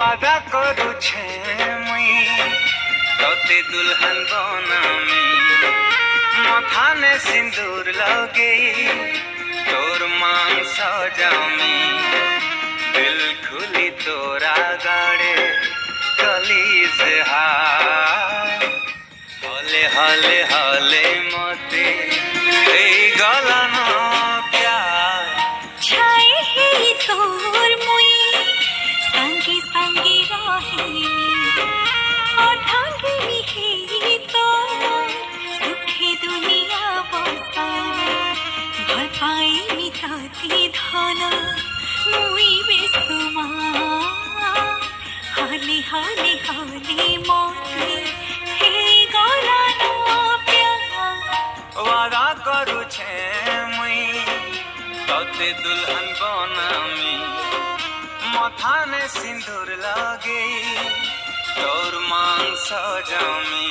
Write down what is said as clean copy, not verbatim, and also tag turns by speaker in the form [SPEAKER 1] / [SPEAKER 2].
[SPEAKER 1] वादा करुछे मुई तोते दुल्हन बनामी माथाने सिंदूर लगे तोर मांग सजामी दिल खुली तोरा गाड़े कली से हले हले हले मते गलानो प्यार
[SPEAKER 2] छाए हे तोर मुई संगी संगी रही अर्धांगिनी हे तोर सुखे दुनिया बसाई भल पाई मिताती धन मुई बेसुमा हाले हाले हाले मोते हे गलानो प्यार
[SPEAKER 1] वादा करुछे मुई तोते दुल्हन बनामी माथाने सिंदूर लगे तोर मांग सजामी।